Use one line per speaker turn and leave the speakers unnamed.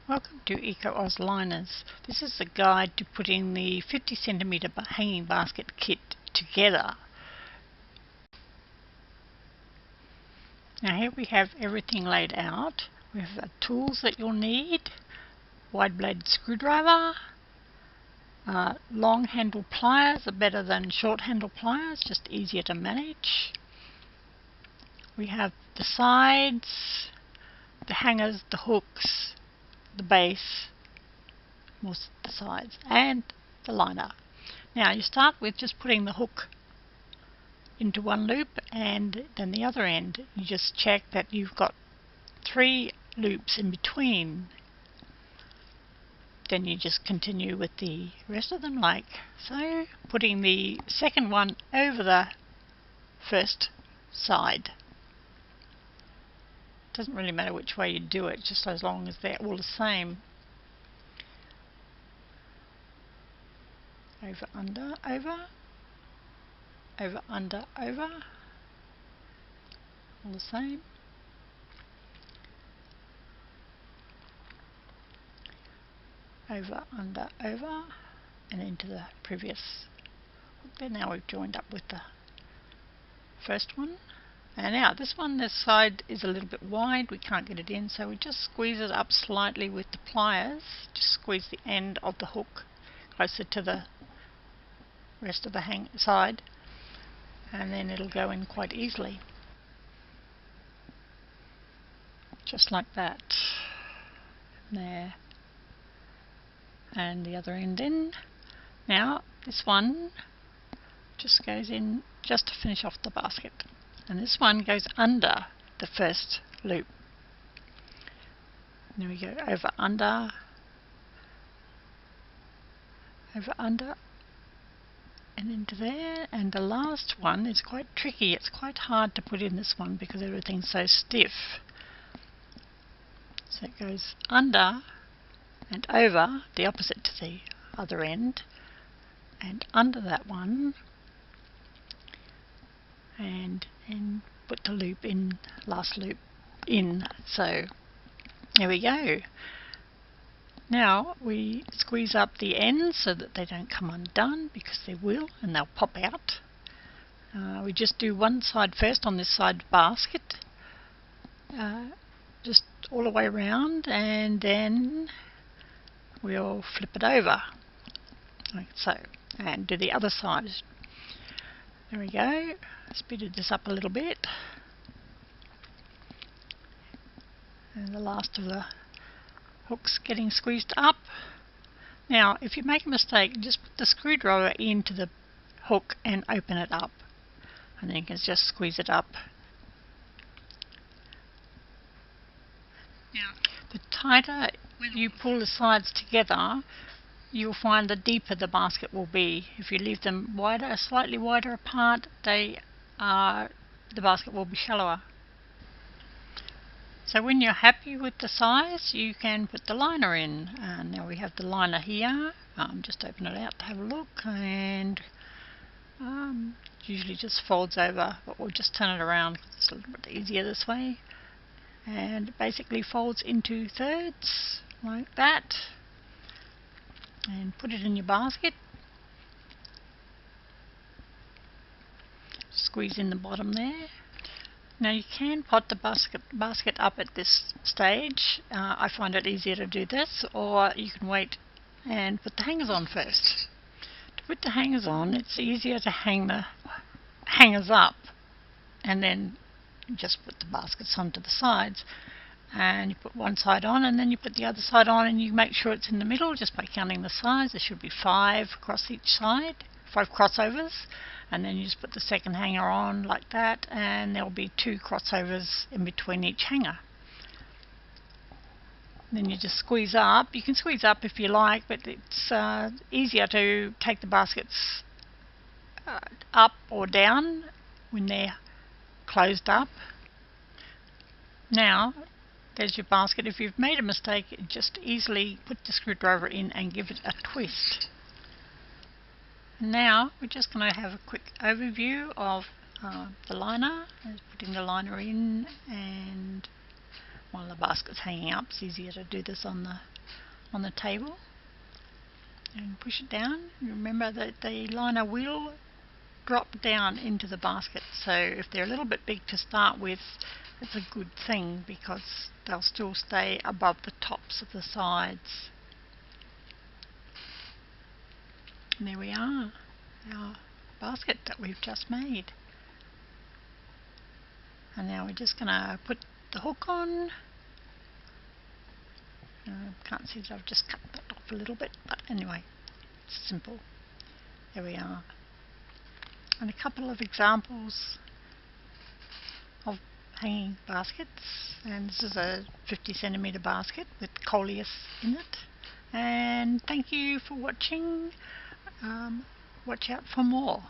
Welcome to Eco Aus Liners. This is the guide to putting the 50 centimeter hanging basket kit together. Now here we have everything laid out. We have the tools that you'll need: wide bladed screwdriver, long handle pliers are better than short handle pliers, just easier to manage. We have the sides, the hangers, the hooks, the base, most of the sides, and the liner. Now you start with just putting the hook into one loop and then the other end. You just check that you've got 3 loops in between. Then you just continue with the rest of them like so, putting the second one over the first side. Doesn't really matter which way you do it, just as long as they're all the same. Over, under, over, over, under, over, all the same. Over, under, over, and into the previous hook there. Now we've joined up with the first one. And now this one, this side is a little bit wide, we can't get it in, so we just squeeze it up slightly with the pliers. Just squeeze the end of the hook closer to the rest of the side, and then it'll go in quite easily. Just like that. There. And the other end in. Now this one just goes in just to finish off the basket. And this one goes under the first loop. And then we go over, under, and into there. And the last one is quite tricky. It's quite hard to put in this one because everything's so stiff. So it goes under and over, the opposite to the other end, and under that one, and put the loop in, last loop in. So there we go. Now we squeeze up the ends so that they don't come undone, because they will, and they'll pop out. We just do one side first on this side basket, just all the way around, and then we'll flip it over like so, and do the other side. There we go. Speeded this up a little bit. And the last of the hooks getting squeezed up. Now if you make a mistake, just put the screwdriver into the hook and open it up, and then you can just squeeze it up. Now the tighter you pull the sides together, you'll find the deeper the basket will be. If you leave them wider, slightly wider apart, the basket will be shallower. So when you're happy with the size, you can put the liner in. And now we have the liner here. Just open it out to have a look, and it usually just folds over, but we'll just turn it around because it's a little bit easier this way. And it basically folds into thirds like that, and put it in your basket. Squeeze in the bottom there. Now you can pot the basket up at this stage. I find it easier to do this, or you can wait and put the hangers on first. To put the hangers on, it's easier to hang the hangers up and then just put the baskets onto the sides. And you put one side on, and then you put the other side on, and you make sure it's in the middle just by counting the sides. There should be 5 across each side, 5 crossovers, and then you just put the second hanger on like that, and there'll be 2 crossovers in between each hanger. Then you just squeeze up. You can squeeze up if you like, but it's easier to take the baskets up or down when they're closed up. Now there's your basket. If you've made a mistake, just easily put the screwdriver in and give it a twist. Now we're just going to have a quick overview of the liner. Putting the liner in, and while the basket's hanging up. It's easier to do this on the table. And push it down. Remember that the liner will drop down into the basket, so if they're a little bit big to start with, it's a good thing because they'll still stay above the tops of the sides. And there we are, our basket that we've just made. And now we're just going to put the hook on. Can't see that I've just cut that off a little bit, but anyway, it's simple. There we are. And a couple of examples of hanging baskets, and this is a 50cm basket with coleus in it. And thank you for watching. Watch out for more.